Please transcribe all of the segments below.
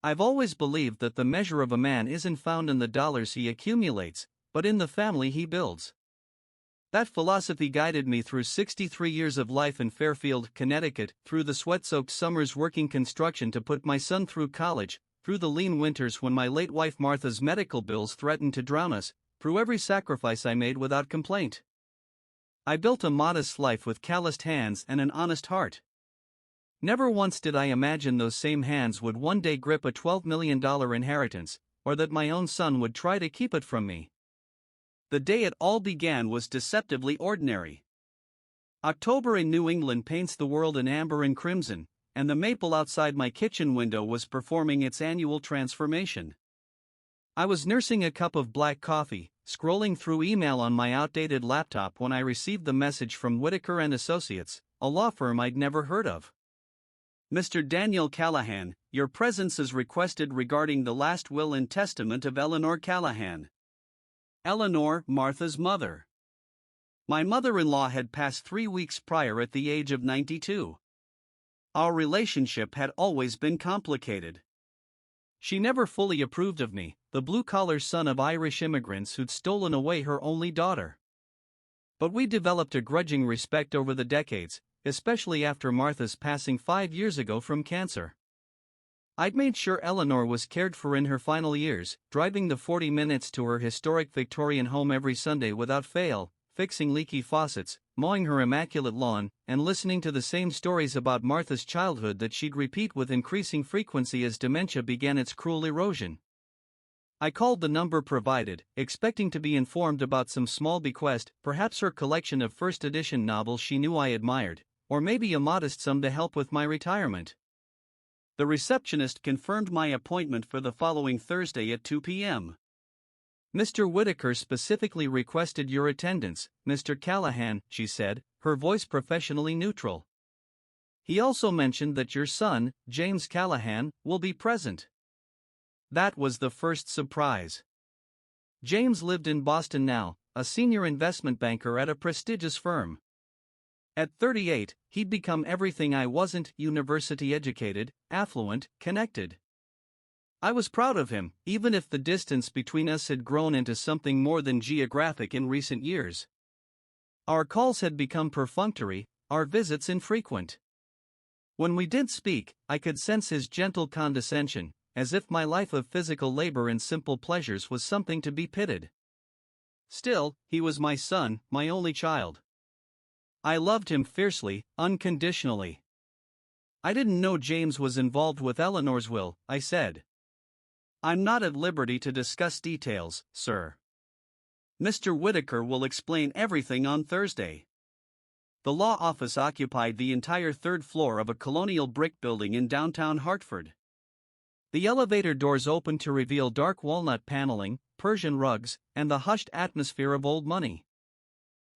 I've always believed that the measure of a man isn't found in the dollars he accumulates, but in the family he builds. That philosophy guided me through 63 years of life in Fairfield, Connecticut, through the sweat-soaked summers working construction to put my son through college, through the lean winters when my late wife Martha's medical bills threatened to drown us, through every sacrifice I made without complaint. I built a modest life with calloused hands and an honest heart. Never once did I imagine those same hands would one day grip a $12 million inheritance, or that my own son would try to keep it from me. The day it all began was deceptively ordinary. October in New England paints the world in amber and crimson, and the maple outside my kitchen window was performing its annual transformation. I was nursing a cup of black coffee, scrolling through email on my outdated laptop when I received the message from Whitaker and Associates, a law firm I'd never heard of. Mr. Daniel Callahan, your presence is requested regarding the last will and testament of Eleanor Callahan. Eleanor, Martha's mother. My mother-in-law had passed 3 weeks prior at the age of 92. Our relationship had always been complicated. She never fully approved of me, the blue-collar son of Irish immigrants who'd stolen away her only daughter. But we developed a grudging respect over the decades, especially after Martha's passing 5 years ago from cancer. I'd made sure Eleanor was cared for in her final years, driving the 40 minutes to her historic Victorian home every Sunday without fail, fixing leaky faucets, mowing her immaculate lawn, and listening to the same stories about Martha's childhood that she'd repeat with increasing frequency as dementia began its cruel erosion. I called the number provided, expecting to be informed about some small bequest, perhaps her collection of first edition novels she knew I admired, or maybe a modest sum to help with my retirement. The receptionist confirmed my appointment for the following Thursday at 2 p.m. Mr. Whitaker specifically requested your attendance, Mr. Callahan, she said, her voice professionally neutral. He also mentioned that your son, James Callahan, will be present. That was the first surprise. James lived in Boston now, a senior investment banker at a prestigious firm. At 38, he'd become everything I wasn't: university educated, affluent, connected. I was proud of him, even if the distance between us had grown into something more than geographic in recent years. Our calls had become perfunctory, our visits infrequent. When we did speak, I could sense his gentle condescension, as if my life of physical labor and simple pleasures was something to be pitied. Still, he was my son, my only child. I loved him fiercely, unconditionally. I didn't know James was involved with Eleanor's will, I said. I'm not at liberty to discuss details, sir. Mr. Whitaker will explain everything on Thursday. The law office occupied the entire third floor of a colonial brick building in downtown Hartford. The elevator doors opened to reveal dark walnut paneling, Persian rugs, and the hushed atmosphere of old money.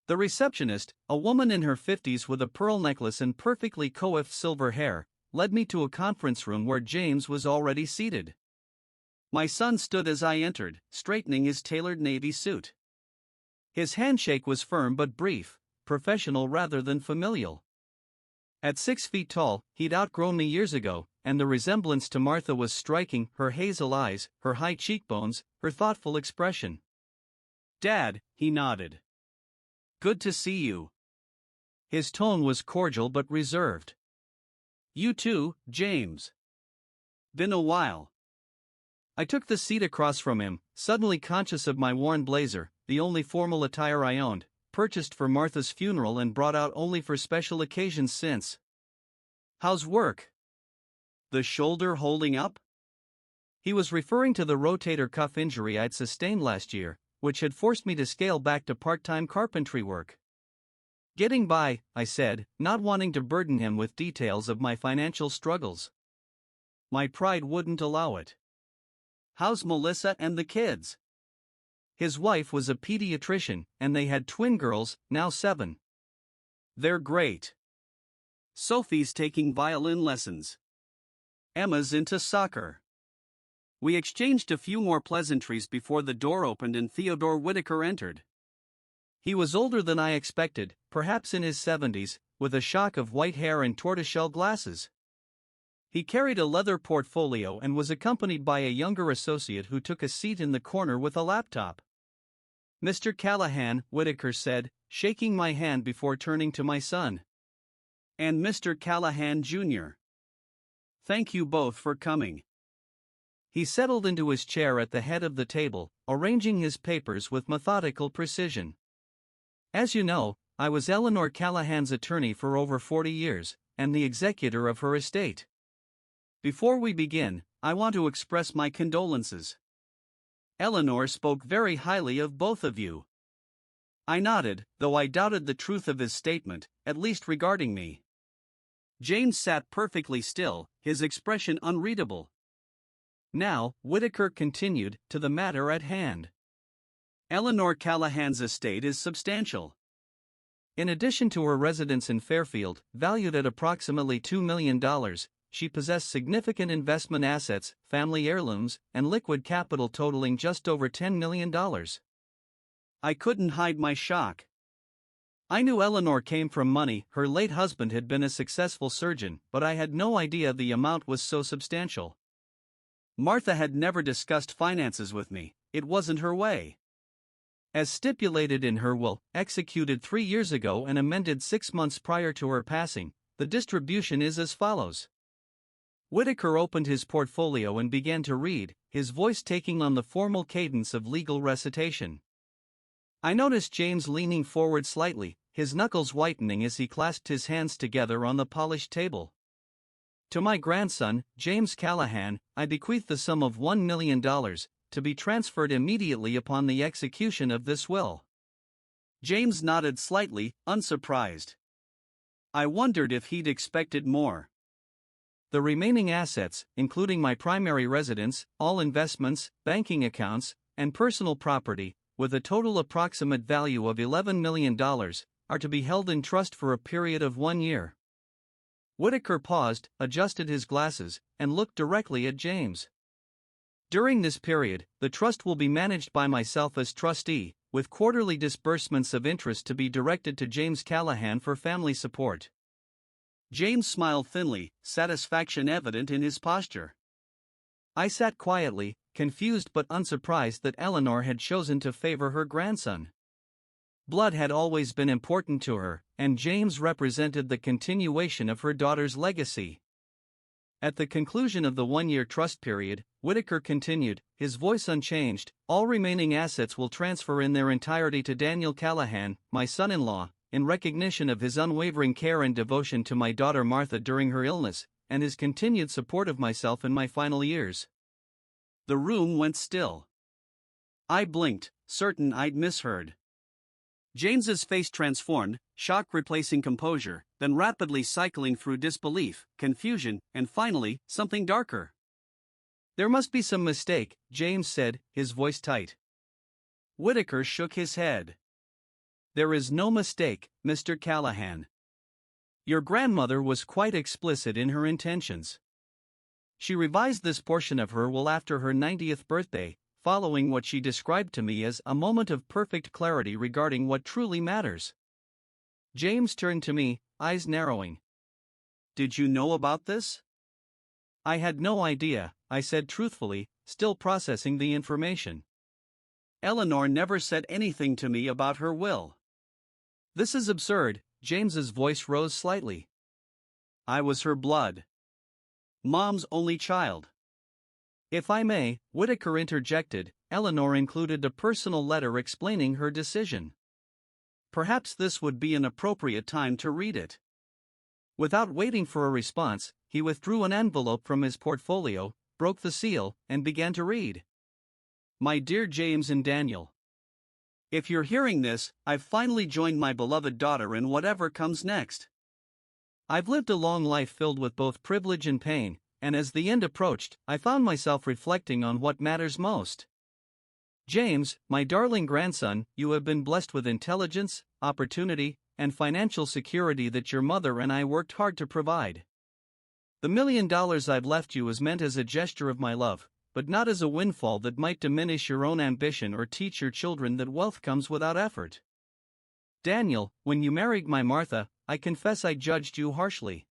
The receptionist, a woman in her 50s with a pearl necklace and perfectly coiffed silver hair, led me to a conference room where James was already seated. My son stood as I entered, straightening his tailored navy suit. His handshake was firm but brief, professional rather than familial. At 6 feet tall, he'd outgrown me years ago, and the resemblance to Martha was striking: her hazel eyes, her high cheekbones, her thoughtful expression. "Dad," he nodded. "Good to see you." His tone was cordial but reserved. "You too, James. Been a while." I took the seat across from him, suddenly conscious of my worn blazer, the only formal attire I owned, purchased for Martha's funeral and brought out only for special occasions since. "How's work? The shoulder holding up?" He was referring to the rotator cuff injury I'd sustained last year, which had forced me to scale back to part-time carpentry work. "Getting by," I said, not wanting to burden him with details of my financial struggles. My pride wouldn't allow it. "How's Melissa and the kids?" His wife was a pediatrician, and they had twin girls, now 7. "They're great. Sophie's taking violin lessons. Emma's into soccer." We exchanged a few more pleasantries before the door opened and Theodore Whitaker entered. He was older than I expected, perhaps in his 70s, with a shock of white hair and tortoiseshell glasses. He carried a leather portfolio and was accompanied by a younger associate who took a seat in the corner with a laptop. "Mr. Callahan," Whitaker said, shaking my hand before turning to my son. "And Mr. Callahan Jr. Thank you both for coming." He settled into his chair at the head of the table, arranging his papers with methodical precision. "As you know, I was Eleanor Callahan's attorney for over 40 years, and the executor of her estate. Before we begin, I want to express my condolences. Eleanor spoke very highly of both of you." I nodded, though I doubted the truth of his statement, at least regarding me. James sat perfectly still, his expression unreadable. Now, Whitaker continued, to the matter at hand. "Eleanor Callahan's estate is substantial. In addition to her residence in Fairfield, valued at approximately $2 million, she possessed significant investment assets, family heirlooms, and liquid capital totaling just over $10 million. I couldn't hide my shock. I knew Eleanor came from money, her late husband had been a successful surgeon, but I had no idea the amount was so substantial. Martha had never discussed finances with me, it wasn't her way. As stipulated in her will, executed 3 years ago and amended 6 months prior to her passing, the distribution is as follows." Whitaker opened his portfolio and began to read, his voice taking on the formal cadence of legal recitation. I noticed James leaning forward slightly, his knuckles whitening as he clasped his hands together on the polished table. "To my grandson, James Callahan, I bequeath the sum of $1 million, to be transferred immediately upon the execution of this will." James nodded slightly, unsurprised. I wondered if he'd expected more. "The remaining assets, including my primary residence, all investments, banking accounts, and personal property, with a total approximate value of $11 million, are to be held in trust for a period of 1 year. Whitaker paused, adjusted his glasses, and looked directly at James. "During this period, the trust will be managed by myself as trustee, with quarterly disbursements of interest to be directed to James Callahan for family support." James smiled thinly, satisfaction evident in his posture. I sat quietly, confused but unsurprised that Eleanor had chosen to favor her grandson. Blood had always been important to her, and James represented the continuation of her daughter's legacy. At the conclusion of the 1-year trust period, Whitaker continued, his voice unchanged, "All remaining assets will transfer in their entirety to Daniel Callahan, my son-in-law, in recognition of his unwavering care and devotion to my daughter Martha during her illness, and his continued support of myself in my final years." The room went still. I blinked, certain I'd misheard. James's face transformed, shock replacing composure, then rapidly cycling through disbelief, confusion, and finally, something darker. "There must be some mistake," James said, his voice tight. Whitaker shook his head. "There is no mistake, Mr. Callahan. Your grandmother was quite explicit in her intentions. She revised this portion of her will after her 90th birthday, following what she described to me as a moment of perfect clarity regarding what truly matters." James turned to me, eyes narrowing. "Did you know about this?" "I had no idea," I said truthfully, still processing the information. "Eleanor never said anything to me about her will." "This is absurd," James's voice rose slightly. "I was her blood. Mom's only child." "If I may," Whitaker interjected, "Eleanor included a personal letter explaining her decision. Perhaps this would be an appropriate time to read it." Without waiting for a response, he withdrew an envelope from his portfolio, broke the seal, and began to read. "My dear James and Daniel, if you're hearing this, I've finally joined my beloved daughter in whatever comes next. I've lived a long life filled with both privilege and pain, and as the end approached, I found myself reflecting on what matters most. James, my darling grandson, you have been blessed with intelligence, opportunity, and financial security that your mother and I worked hard to provide. The $1 million I've left you is meant as a gesture of my love, but not as a windfall that might diminish your own ambition or teach your children that wealth comes without effort. Daniel, when you married my Martha, I confess I judged you harshly.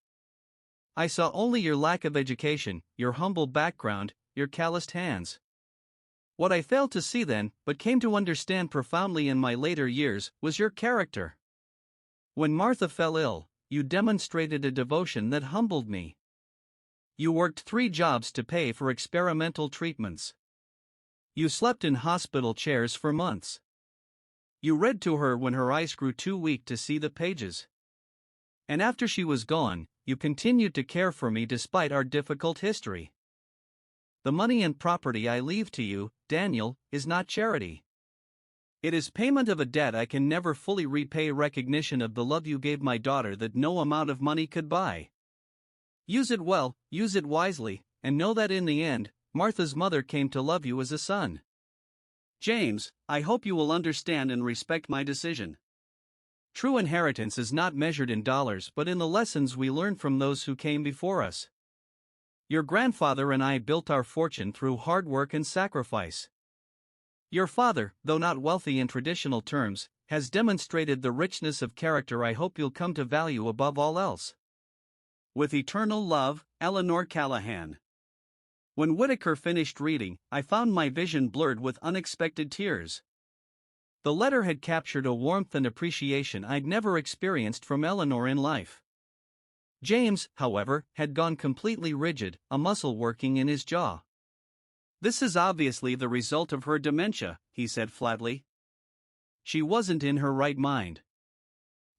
I saw only your lack of education, your humble background, your calloused hands. What I failed to see then, but came to understand profoundly in my later years, was your character. When Martha fell ill, you demonstrated a devotion that humbled me. You worked 3 jobs to pay for experimental treatments. You slept in hospital chairs for months. You read to her when her eyes grew too weak to see the pages. And after she was gone, you continued to care for me despite our difficult history. The money and property I leave to you, Daniel, is not charity. It is payment of a debt I can never fully repay, recognition of the love you gave my daughter that no amount of money could buy. Use it well, use it wisely, and know that in the end, Martha's mother came to love you as a son. James, I hope you will understand and respect my decision. True inheritance is not measured in dollars but in the lessons we learn from those who came before us. Your grandfather and I built our fortune through hard work and sacrifice. Your father, though not wealthy in traditional terms, has demonstrated the richness of character I hope you'll come to value above all else. With eternal love, Eleanor Callahan. When Whitaker finished reading, I found my vision blurred with unexpected tears. The letter had captured a warmth and appreciation I'd never experienced from Eleanor in life. James, however, had gone completely rigid, a muscle working in his jaw. "This is obviously the result of her dementia," he said flatly. "She wasn't in her right mind."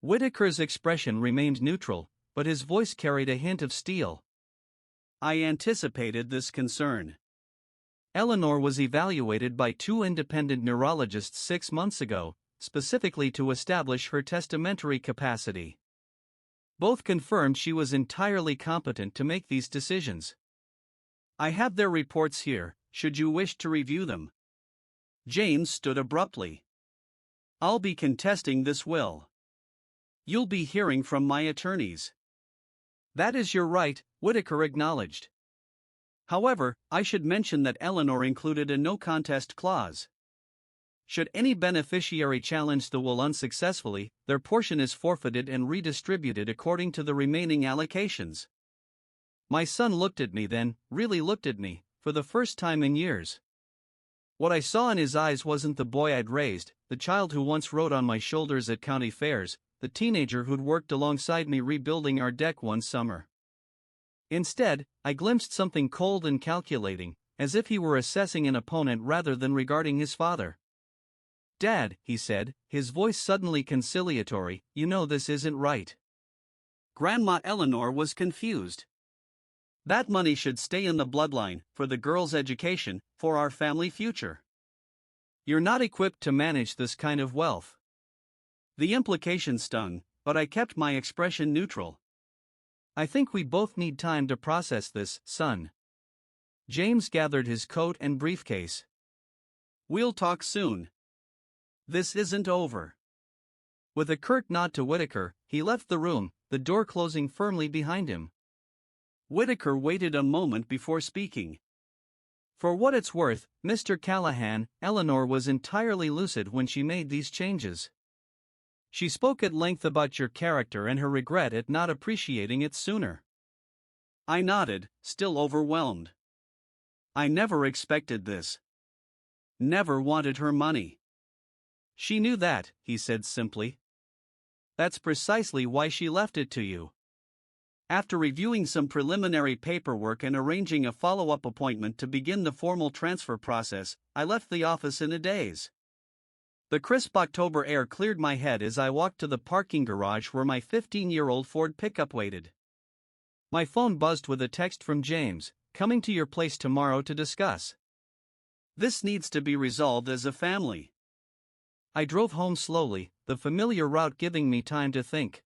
Whitaker's expression remained neutral, but his voice carried a hint of steel. "I anticipated this concern. Eleanor was evaluated by 2 independent neurologists 6 months ago, specifically to establish her testamentary capacity. Both confirmed she was entirely competent to make these decisions. I have their reports here, should you wish to review them." James stood abruptly. "I'll be contesting this will. You'll be hearing from my attorneys." "That is your right," Whitaker acknowledged. "However, I should mention that Eleanor included a no-contest clause. Should any beneficiary challenge the will unsuccessfully, their portion is forfeited and redistributed according to the remaining allocations." My son looked at me then, really looked at me, for the first time in years. What I saw in his eyes wasn't the boy I'd raised, the child who once rode on my shoulders at county fairs, the teenager who'd worked alongside me rebuilding our deck one summer. Instead, I glimpsed something cold and calculating, as if he were assessing an opponent rather than regarding his father. "Dad," he said, his voice suddenly conciliatory, "you know this isn't right." Grandma Eleanor was confused. "That money should stay in the bloodline, for the girl's education, for our family future. You're not equipped to manage this kind of wealth." The implication stung, but I kept my expression neutral. "I think we both need time to process this, son." James gathered his coat and briefcase. "We'll talk soon. This isn't over." With a curt nod to Whitaker, he left the room, the door closing firmly behind him. Whitaker waited a moment before speaking. "For what it's worth, Mr. Callahan, Eleanor was entirely lucid when she made these changes. She spoke at length about your character and her regret at not appreciating it sooner." I nodded, still overwhelmed. "I never expected this. Never wanted her money." "She knew that," he said simply. "That's precisely why she left it to you." After reviewing some preliminary paperwork and arranging a follow-up appointment to begin the formal transfer process, I left the office in a daze. The crisp October air cleared my head as I walked to the parking garage where my 15-year-old Ford pickup waited. My phone buzzed with a text from James, "Coming to your place tomorrow to discuss. This needs to be resolved as a family." I drove home slowly, the familiar route giving me time to think.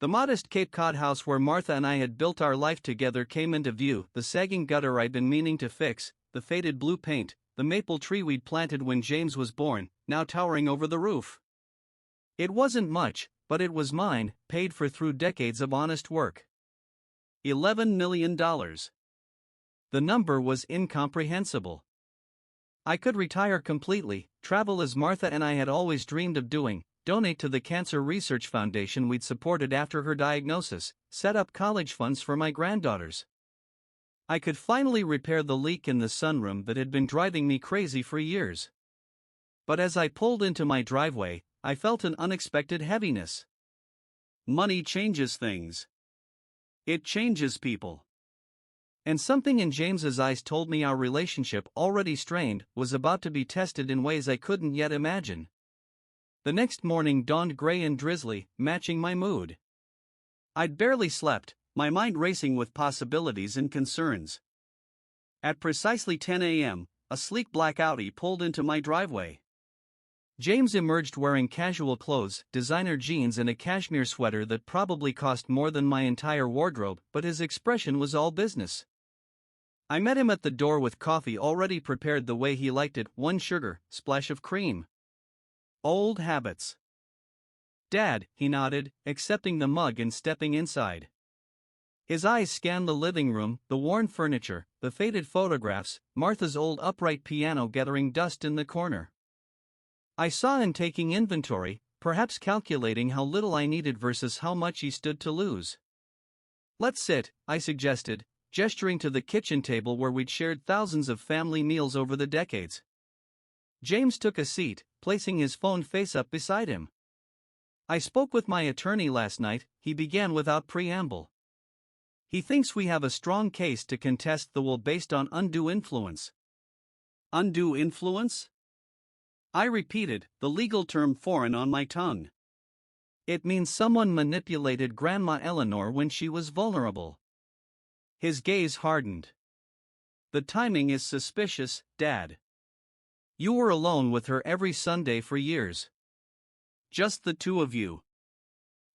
The modest Cape Cod house where Martha and I had built our life together came into view, the sagging gutter I'd been meaning to fix, the faded blue paint, the maple tree we'd planted when James was born, now towering over the roof. It wasn't much, but it was mine, paid for through decades of honest work. $11 million. The number was incomprehensible. I could retire completely, travel as Martha and I had always dreamed of doing, donate to the Cancer Research Foundation we'd supported after her diagnosis, set up college funds for my granddaughters. I could finally repair the leak in the sunroom that had been driving me crazy for years. But as I pulled into my driveway, I felt an unexpected heaviness. Money changes things. It changes people. And something in James's eyes told me our relationship, already strained, was about to be tested in ways I couldn't yet imagine. The next morning dawned gray and drizzly, matching my mood. I'd barely slept, my mind racing with possibilities and concerns. At precisely 10 a.m., a sleek black Audi pulled into my driveway. James emerged wearing casual clothes, designer jeans and a cashmere sweater that probably cost more than my entire wardrobe, but his expression was all business. I met him at the door with coffee already prepared the way he liked it, 1 sugar, splash of cream. Old habits. Dad, he nodded, accepting the mug and stepping inside. His eyes scanned the living room, the worn furniture, the faded photographs, Martha's old upright piano gathering dust in the corner. I saw him taking inventory, perhaps calculating how little I needed versus how much he stood to lose. Let's sit, I suggested, gesturing to the kitchen table where we'd shared thousands of family meals over the decades. James took a seat, placing his phone face up beside him. I spoke with my attorney last night, he began without preamble. He thinks we have a strong case to contest the will based on undue influence. Undue influence? I repeated, the legal term foreign on my tongue. It means someone manipulated Grandma Eleanor when she was vulnerable. His gaze hardened. The timing is suspicious, Dad. You were alone with her every Sunday for years. Just the two of you.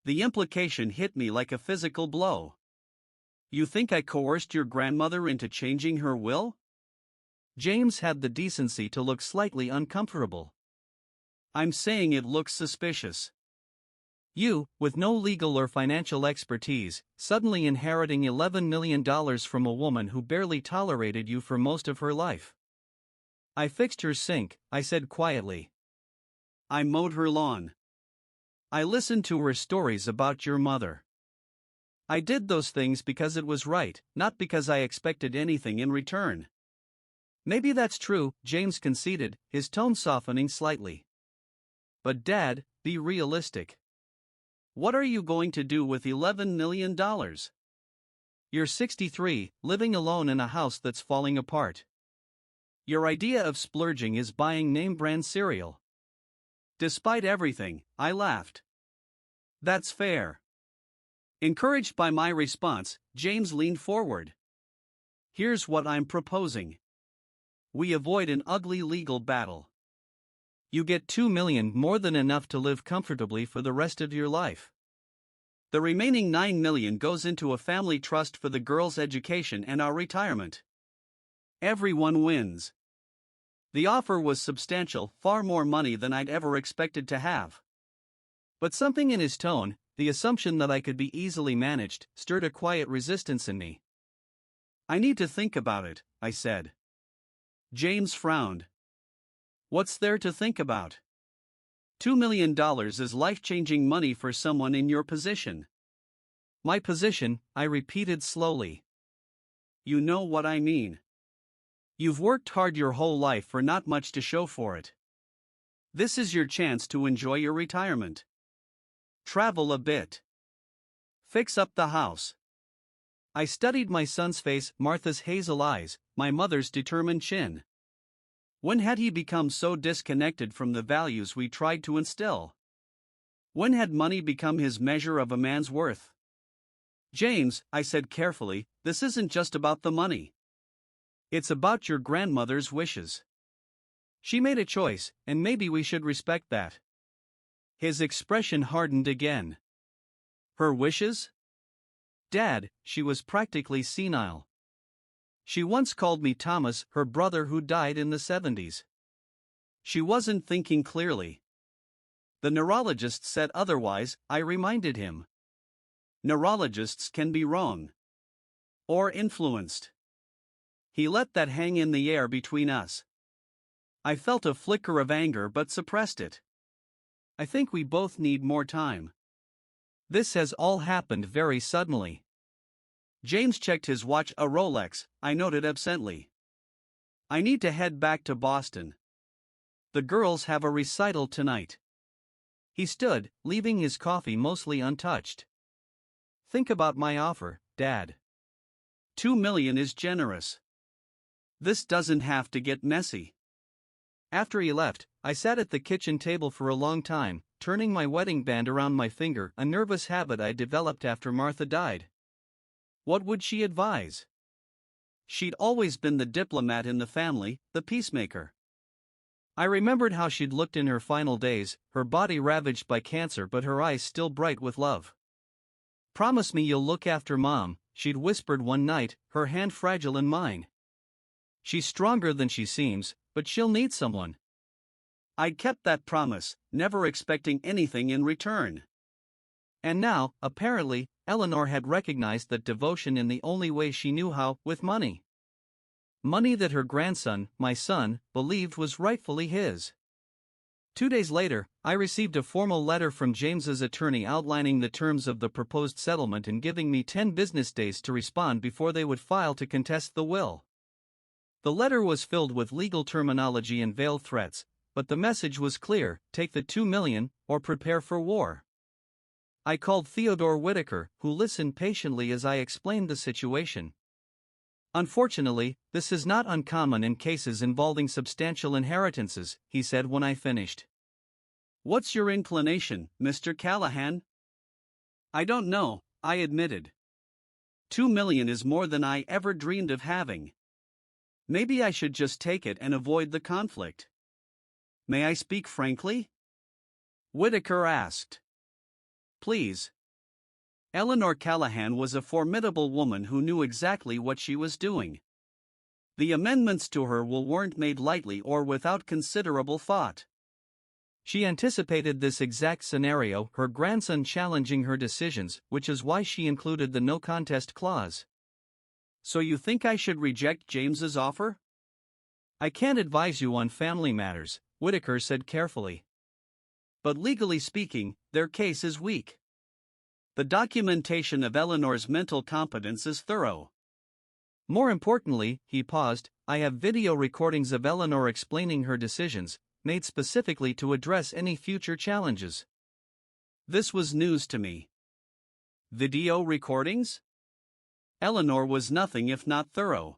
The implication hit me like a physical blow. You think I coerced your grandmother into changing her will? James had the decency to look slightly uncomfortable. I'm saying it looks suspicious. You, with no legal or financial expertise, suddenly inheriting $11 million from a woman who barely tolerated you for most of her life. I fixed her sink, I said quietly. I mowed her lawn. I listened to her stories about your mother. I did those things because it was right, not because I expected anything in return. Maybe that's true, James conceded, his tone softening slightly. But Dad, be realistic. What are you going to do with $11 million? You're 63, living alone in a house that's falling apart. Your idea of splurging is buying name-brand cereal. Despite everything, I laughed. That's fair. Encouraged by my response, James leaned forward. Here's what I'm proposing. We avoid an ugly legal battle. You get $2 million, more than enough to live comfortably for the rest of your life. The remaining $9 million goes into a family trust for the girls' education and our retirement. Everyone wins. The offer was substantial, far more money than I'd ever expected to have. But something in his tone, the assumption that I could be easily managed, stirred a quiet resistance in me. I need to think about it, I said. James frowned. What's there to think about? $2 million is life-changing money for someone in your position. My position, I repeated slowly. You know what I mean. You've worked hard your whole life for not much to show for it. This is your chance to enjoy your retirement. Travel a bit. Fix up the house. I studied my son's face, Martha's hazel eyes, my mother's determined chin. When had he become so disconnected from the values we tried to instill? When had money become his measure of a man's worth? James, I said carefully, this isn't just about the money. It's about your grandmother's wishes. She made a choice, and maybe we should respect that. His expression hardened again. Her wishes? Dad, she was practically senile. She once called me Thomas, her brother who died in the 70s. She wasn't thinking clearly. The neurologist said otherwise, I reminded him. Neurologists can be wrong. Or influenced. He let that hang in the air between us. I felt a flicker of anger but suppressed it. I think we both need more time. This has all happened very suddenly. James checked his watch, a Rolex, I noted absently. I need to head back to Boston. The girls have a recital tonight. He stood, leaving his coffee mostly untouched. Think about my offer, Dad. $2 million is generous. This doesn't have to get messy. After he left, I sat at the kitchen table for a long time, turning my wedding band around my finger, a nervous habit I developed after Martha died. What would she advise? She'd always been the diplomat in the family, the peacemaker. I remembered how she'd looked in her final days, her body ravaged by cancer but her eyes still bright with love. Promise me you'll look after Mom, she'd whispered one night, her hand fragile in mine. She's stronger than she seems, but she'll need someone. I'd kept that promise, never expecting anything in return. And now, apparently, Eleanor had recognized that devotion in the only way she knew how, with money. Money that her grandson, my son, believed was rightfully his. 2 days later, I received a formal letter from James's attorney outlining the terms of the proposed settlement and giving me 10 business days to respond before they would file to contest the will. The letter was filled with legal terminology and veiled threats, but the message was clear: take the $2 million, or prepare for war. I called Theodore Whitaker, who listened patiently as I explained the situation. Unfortunately, this is not uncommon in cases involving substantial inheritances, he said when I finished. What's your inclination, Mr. Callahan? I don't know, I admitted. $2 million is more than I ever dreamed of having. Maybe I should just take it and avoid the conflict. May I speak frankly? Whitaker asked. Please. Eleanor Callahan was a formidable woman who knew exactly what she was doing. The amendments to her will weren't made lightly or without considerable thought. She anticipated this exact scenario, her grandson challenging her decisions, which is why she included the no contest clause. So you think I should reject James's offer? I can't advise you on family matters, Whitaker said carefully. But legally speaking, their case is weak. The documentation of Eleanor's mental competence is thorough. More importantly, he paused, I have video recordings of Eleanor explaining her decisions, made specifically to address any future challenges. This was news to me. Video recordings? Eleanor was nothing if not thorough.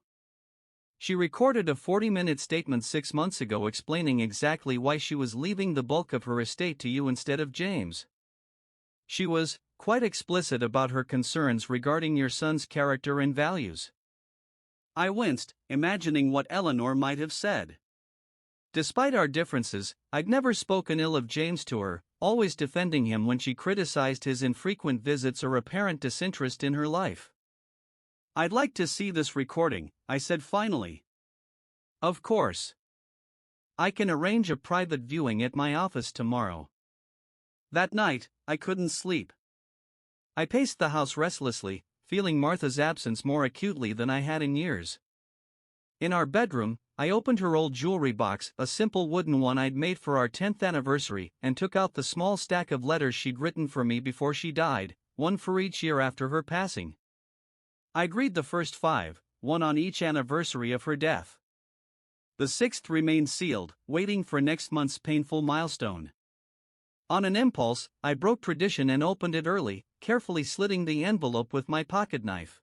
She recorded a 40-minute statement 6 months ago explaining exactly why she was leaving the bulk of her estate to you instead of James. She was quite explicit about her concerns regarding your son's character and values. I winced, imagining what Eleanor might have said. Despite our differences, I'd never spoken ill of James to her, always defending him when she criticized his infrequent visits or apparent disinterest in her life. I'd like to see this recording, I said finally. Of course. I can arrange a private viewing at my office tomorrow. That night, I couldn't sleep. I paced the house restlessly, feeling Martha's absence more acutely than I had in years. In our bedroom, I opened her old jewelry box, a simple wooden one I'd made for our 10th anniversary, and took out the small stack of letters she'd written for me before she died, one for each year after her passing. I'd read the first 5, one on each anniversary of her death. The 6th remained sealed, waiting for next month's painful milestone. On an impulse, I broke tradition and opened it early, carefully slitting the envelope with my pocketknife.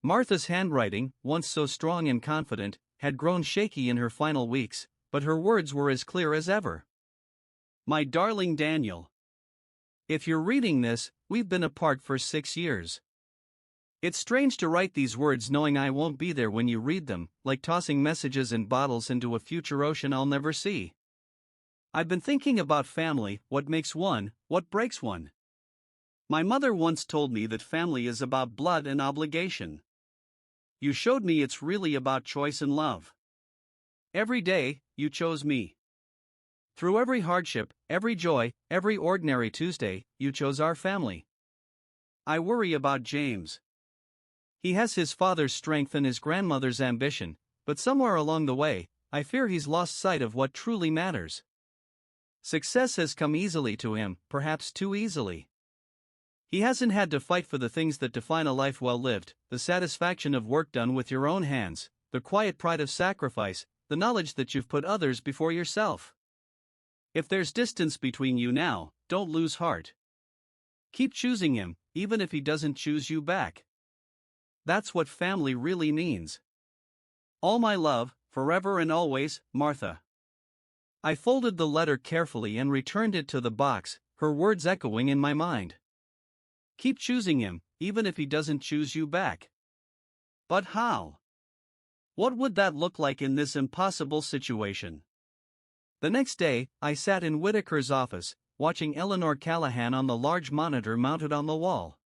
Martha's handwriting, once so strong and confident, had grown shaky in her final weeks, but her words were as clear as ever. My darling Daniel. If you're reading this, we've been apart for 6 years. It's strange to write these words knowing I won't be there when you read them, like tossing messages in bottles into a future ocean I'll never see. I've been thinking about family, what makes one, what breaks one. My mother once told me that family is about blood and obligation. You showed me it's really about choice and love. Every day, you chose me. Through every hardship, every joy, every ordinary Tuesday, you chose our family. I worry about James. He has his father's strength and his grandmother's ambition, but somewhere along the way, I fear he's lost sight of what truly matters. Success has come easily to him, perhaps too easily. He hasn't had to fight for the things that define a life well lived: the satisfaction of work done with your own hands, the quiet pride of sacrifice, the knowledge that you've put others before yourself. If there's distance between you now, don't lose heart. Keep choosing him, even if he doesn't choose you back. That's what family really means. All my love, forever and always, Martha. I folded the letter carefully and returned it to the box, her words echoing in my mind. Keep choosing him, even if he doesn't choose you back. But how? What would that look like in this impossible situation? The next day, I sat in Whitaker's office, watching Eleanor Callahan on the large monitor mounted on the wall.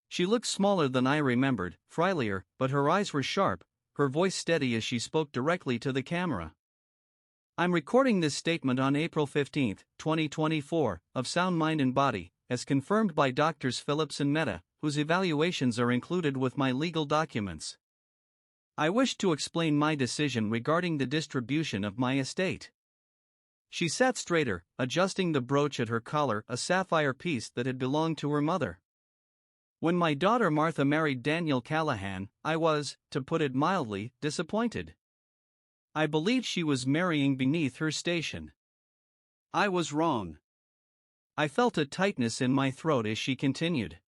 She looked smaller than I remembered, frilier, but her eyes were sharp, her voice steady as she spoke directly to the camera. I'm recording this statement on April 15, 2024, of sound mind and body, as confirmed by Doctors Phillips and Mehta, whose evaluations are included with my legal documents. I wish to explain my decision regarding the distribution of my estate. She sat straighter, adjusting the brooch at her collar, a sapphire piece that had belonged to her mother. When my daughter Martha married Daniel Callahan, I was, to put it mildly, disappointed. I believed she was marrying beneath her station. I was wrong. I felt a tightness in my throat as she continued.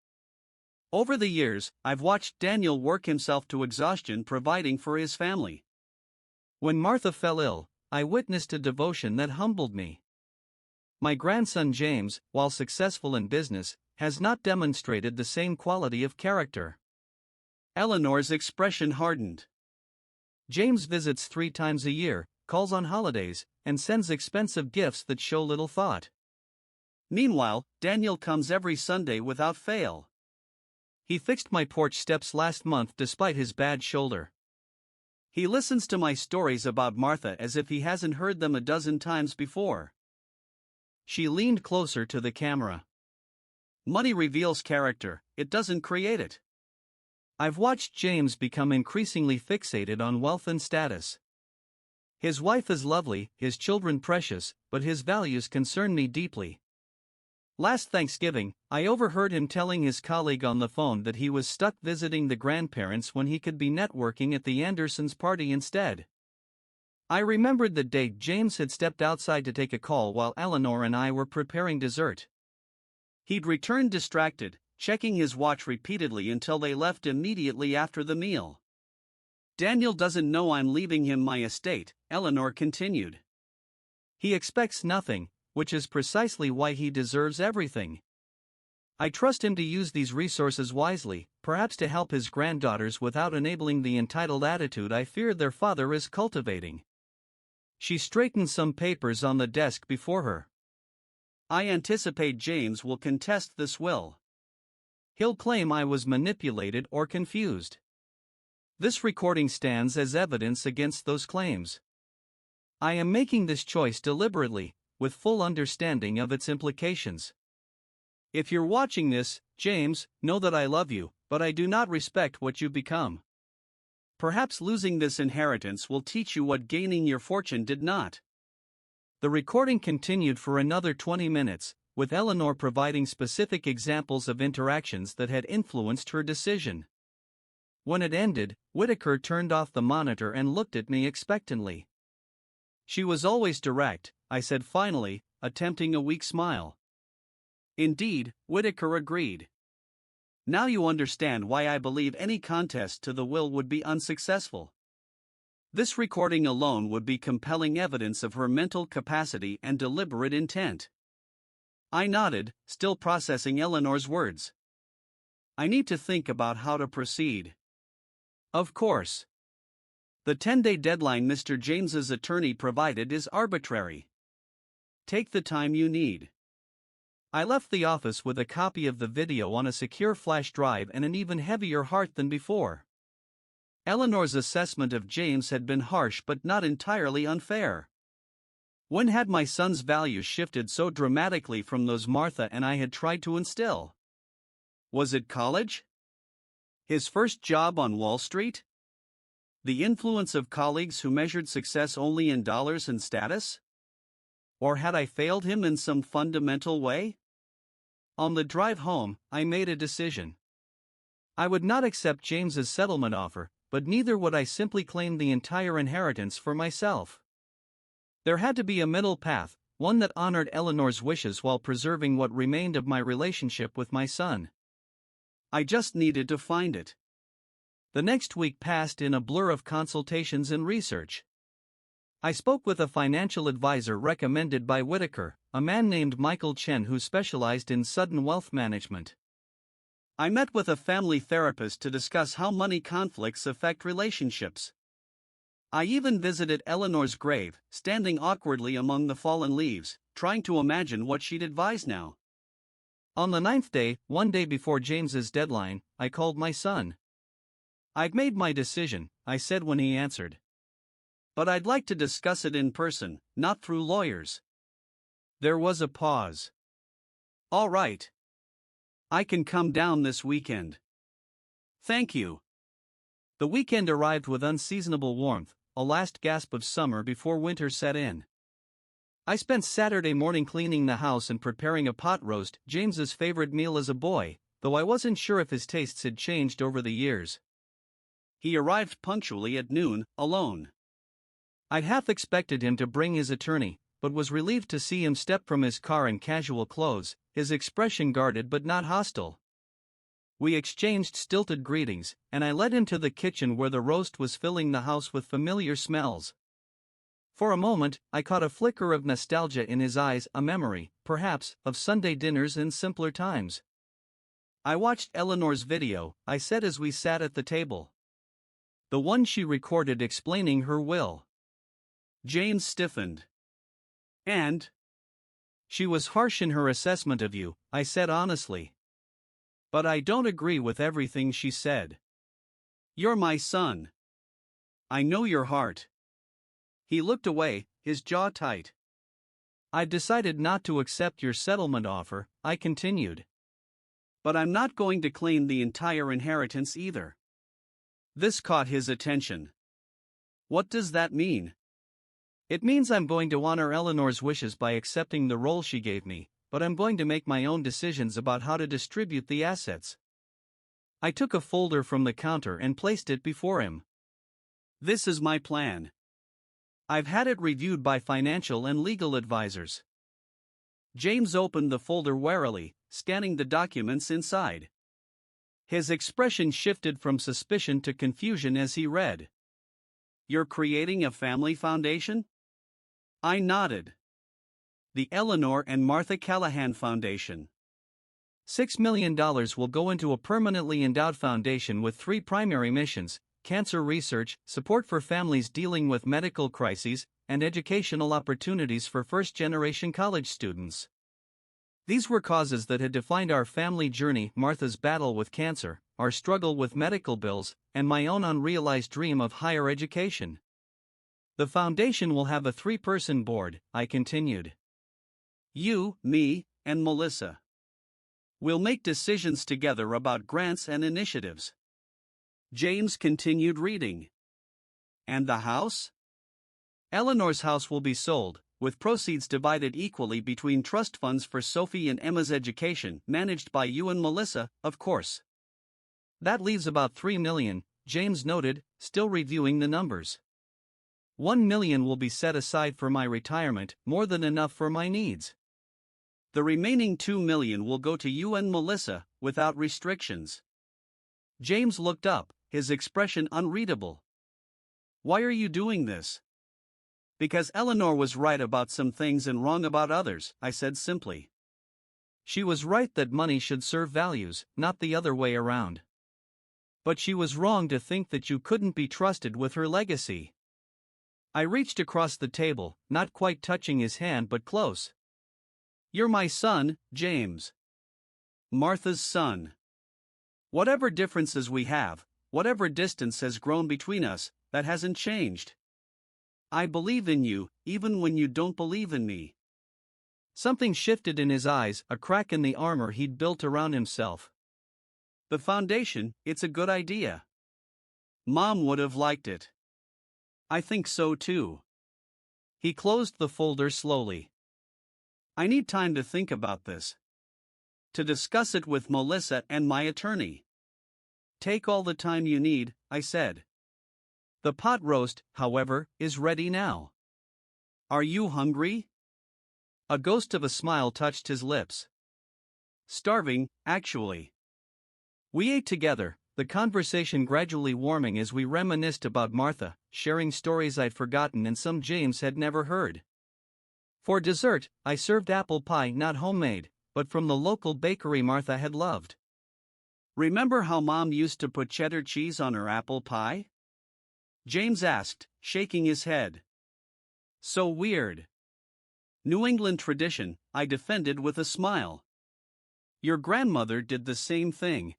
Over the years, I've watched Daniel work himself to exhaustion providing for his family. When Martha fell ill, I witnessed a devotion that humbled me. My grandson James, while successful in business, has not demonstrated the same quality of character. Eleanor's expression hardened. James visits 3 times a year, calls on holidays, and sends expensive gifts that show little thought. Meanwhile, Daniel comes every Sunday without fail. He fixed my porch steps last month despite his bad shoulder. He listens to my stories about Martha as if he hasn't heard them a dozen times before. She leaned closer to the camera. Money reveals character, it doesn't create it. I've watched James become increasingly fixated on wealth and status. His wife is lovely, his children precious, but his values concern me deeply. Last Thanksgiving, I overheard him telling his colleague on the phone that he was stuck visiting the grandparents when he could be networking at the Andersons' party instead. I remembered the day James had stepped outside to take a call while Eleanor and I were preparing dessert. He'd returned distracted, checking his watch repeatedly until they left immediately after the meal. Daniel doesn't know I'm leaving him my estate, Eleanor continued. He expects nothing, which is precisely why he deserves everything. I trust him to use these resources wisely, perhaps to help his granddaughters without enabling the entitled attitude I fear their father is cultivating. She straightened some papers on the desk before her. I anticipate James will contest this will. He'll claim I was manipulated or confused. This recording stands as evidence against those claims. I am making this choice deliberately, with full understanding of its implications. If you're watching this, James, know that I love you, but I do not respect what you've become. Perhaps losing this inheritance will teach you what gaining your fortune did not. The recording continued for another 20 minutes, with Eleanor providing specific examples of interactions that had influenced her decision. When it ended, Whitaker turned off the monitor and looked at me expectantly. She was always direct, I said finally, attempting a weak smile. Indeed, Whitaker agreed. Now you understand why I believe any contest to the will would be unsuccessful. This recording alone would be compelling evidence of her mental capacity and deliberate intent. I nodded, still processing Eleanor's words. I need to think about how to proceed. Of course. The 10-day deadline Mr. James's attorney provided is arbitrary. Take the time you need. I left the office with a copy of the video on a secure flash drive and an even heavier heart than before. Eleanor's assessment of James had been harsh but not entirely unfair. When had my son's values shifted so dramatically from those Martha and I had tried to instill? Was it college? His first job on Wall Street? The influence of colleagues who measured success only in dollars and status? Or had I failed him in some fundamental way? On the drive home, I made a decision. I would not accept James's settlement offer, but neither would I simply claim the entire inheritance for myself. There had to be a middle path, one that honored Eleanor's wishes while preserving what remained of my relationship with my son. I just needed to find it. The next week passed in a blur of consultations and research. I spoke with a financial advisor recommended by Whitaker, a man named Michael Chen who specialized in sudden wealth management. I met with a family therapist to discuss how money conflicts affect relationships. I even visited Eleanor's grave, standing awkwardly among the fallen leaves, trying to imagine what she'd advise now. On the 9th day, one day before James's deadline, I called my son. "I've made my decision," I said when he answered. "But I'd like to discuss it in person, not through lawyers." There was a pause. "All right. I can come down this weekend." "Thank you." The weekend arrived with unseasonable warmth, a last gasp of summer before winter set in. I spent Saturday morning cleaning the house and preparing a pot roast, James's favorite meal as a boy, though I wasn't sure if his tastes had changed over the years. He arrived punctually at noon, alone. I'd half expected him to bring his attorney, but was relieved to see him step from his car in casual clothes, his expression guarded but not hostile. We exchanged stilted greetings, and I led him to the kitchen where the roast was filling the house with familiar smells. For a moment, I caught a flicker of nostalgia in his eyes, a memory, perhaps, of Sunday dinners in simpler times. "I watched Eleanor's video," I said as we sat at the table. "The one she recorded explaining her will." James stiffened. "And?" "She was harsh in her assessment of you," I said honestly. "But I don't agree with everything she said." "You're my son. I know your heart." He looked away, his jaw tight. "I've decided not to accept your settlement offer," I continued. "But I'm not going to claim the entire inheritance either." This caught his attention. "What does that mean?" "It means I'm going to honor Eleanor's wishes by accepting the role she gave me, but I'm going to make my own decisions about how to distribute the assets." I took a folder from the counter and placed it before him. "This is my plan. I've had it reviewed by financial and legal advisors." James opened the folder warily, scanning the documents inside. His expression shifted from suspicion to confusion as he read. "You're creating a family foundation?" I nodded. "The Eleanor and Martha Callahan Foundation. $6 million will go into a permanently endowed foundation with three primary missions: cancer research, support for families dealing with medical crises, and educational opportunities for first-generation college students." These were causes that had defined our family journey: Martha's battle with cancer, our struggle with medical bills, and my own unrealized dream of higher education. "The foundation will have a 3-person board," I continued. "You, me, and Melissa. We'll make decisions together about grants and initiatives." James continued reading. "And the house?" "Eleanor's house will be sold, with proceeds divided equally between trust funds for Sophie and Emma's education, managed by you and Melissa, of course. That leaves about $3 million, James noted, still reviewing the numbers. $1 million will be set aside for my retirement, more than enough for my needs. The remaining $2 million will go to you and Melissa, without restrictions." James looked up, his expression unreadable. "Why are you doing this?" "Because Eleanor was right about some things and wrong about others," I said simply. "She was right that money should serve values, not the other way around. But she was wrong to think that you couldn't be trusted with her legacy." I reached across the table, not quite touching his hand but close. "You're my son, James. Martha's son. Whatever differences we have, whatever distance has grown between us, that hasn't changed. I believe in you, even when you don't believe in me." Something shifted in his eyes, a crack in the armor he'd built around himself. "The foundation, it's a good idea. Mom would have liked it." "I think so too." He closed the folder slowly. I need time to think about this. To discuss it with Melissa and my attorney. Take all the time you need, I said. The pot roast, however, is ready now. Are you hungry? A ghost of a smile touched his lips. Starving, actually. We ate together, the conversation gradually warming as we reminisced about Martha, sharing stories I'd forgotten and some James had never heard. For dessert, I served apple pie, not homemade, but from the local bakery Martha had loved. Remember how Mom used to put cheddar cheese on her apple pie? James asked, shaking his head. So weird. New England tradition, I defended with a smile. Your grandmother did the same thing.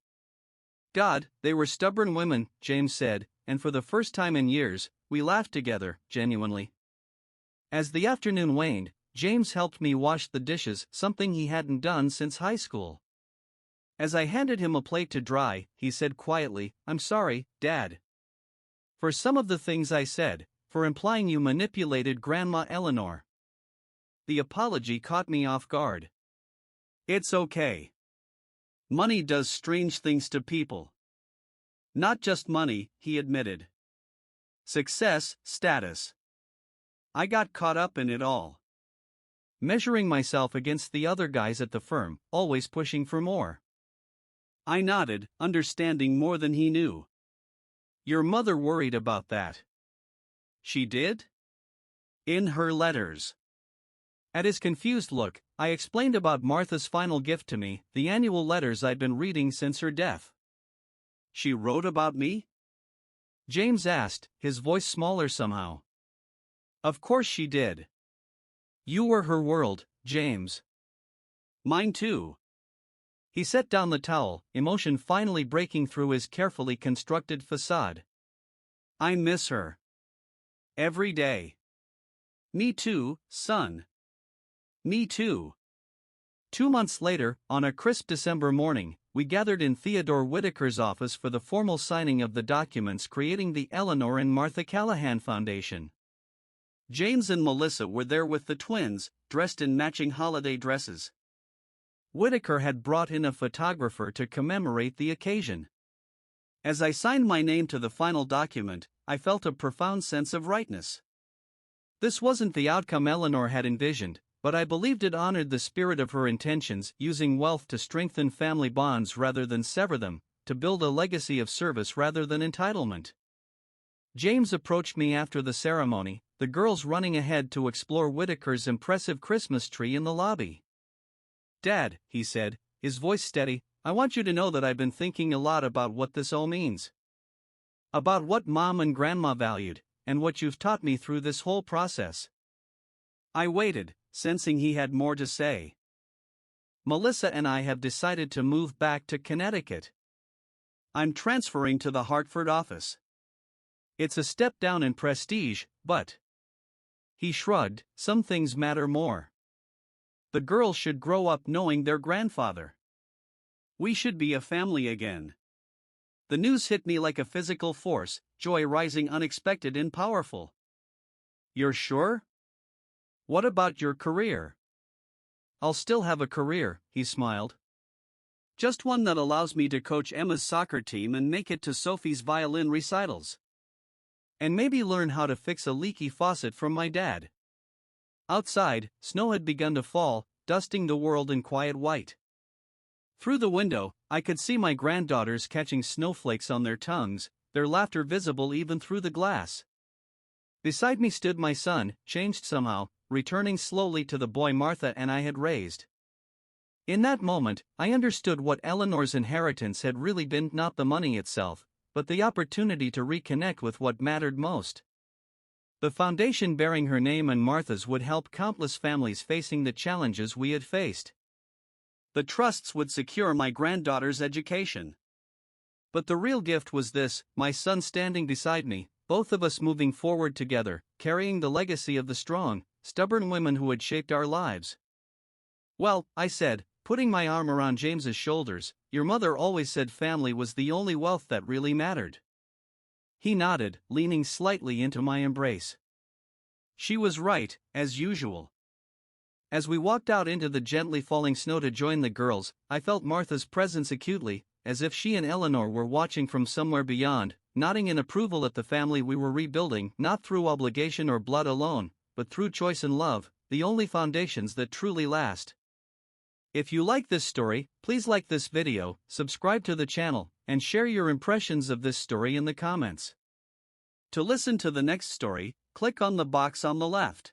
God, they were stubborn women, James said, and for the first time in years, we laughed together, genuinely. As the afternoon waned, James helped me wash the dishes, something he hadn't done since high school. As I handed him a plate to dry, he said quietly, I'm sorry, Dad. For some of the things I said, for implying you manipulated Grandma Eleanor. The apology caught me off guard. It's okay. Money does strange things to people. Not just money, he admitted. Success, status. I got caught up in it all. Measuring myself against the other guys at the firm, always pushing for more. I nodded, understanding more than he knew. Your mother worried about that. She did? In her letters. At his confused look, I explained about Martha's final gift to me, the annual letters I'd been reading since her death. She wrote about me? James asked, his voice smaller somehow. Of course she did. You were her world, James. Mine too. He set down the towel, emotion finally breaking through his carefully constructed facade. I miss her. Every day. Me too, son. Me too. 2 months later, on a crisp December morning, we gathered in Theodore Whitaker's office for the formal signing of the documents creating the Eleanor and Martha Callahan Foundation. James and Melissa were there with the twins, dressed in matching holiday dresses. Whitaker had brought in a photographer to commemorate the occasion. As I signed my name to the final document, I felt a profound sense of rightness. This wasn't the outcome Eleanor had envisioned, but I believed it honored the spirit of her intentions, using wealth to strengthen family bonds rather than sever them, to build a legacy of service rather than entitlement. James approached me after the ceremony, the girls running ahead to explore Whitaker's impressive Christmas tree in the lobby. Dad, he said, his voice steady, I want you to know that I've been thinking a lot about what this all means. About what Mom and Grandma valued, and what you've taught me through this whole process. I waited, sensing he had more to say. Melissa and I have decided to move back to Connecticut. I'm transferring to the Hartford office. It's a step down in prestige, but... He shrugged, some things matter more. The girls should grow up knowing their grandfather. We should be a family again. The news hit me like a physical force, joy rising unexpected and powerful. You're sure? What about your career? I'll still have a career, he smiled. Just one that allows me to coach Emma's soccer team and make it to Sophie's violin recitals. And maybe learn how to fix a leaky faucet from my dad. Outside, snow had begun to fall, dusting the world in quiet white. Through the window, I could see my granddaughters catching snowflakes on their tongues, their laughter visible even through the glass. Beside me stood my son, changed somehow, returning slowly to the boy Martha and I had raised. In that moment, I understood what Eleanor's inheritance had really been, not the money itself, but the opportunity to reconnect with what mattered most. The foundation bearing her name and Martha's would help countless families facing the challenges we had faced. The trusts would secure my granddaughter's education. But the real gift was this, my son standing beside me, both of us moving forward together, carrying the legacy of the strong, stubborn women who had shaped our lives. Well, I said, putting my arm around James's shoulders, your mother always said family was the only wealth that really mattered. He nodded, leaning slightly into my embrace. She was right, as usual. As we walked out into the gently falling snow to join the girls, I felt Martha's presence acutely, as if she and Eleanor were watching from somewhere beyond, nodding in approval at the family we were rebuilding, not through obligation or blood alone, but through choice and love, the only foundations that truly last. If you like this story, please like this video, subscribe to the channel, and share your impressions of this story in the comments. To listen to the next story, click on the box on the left.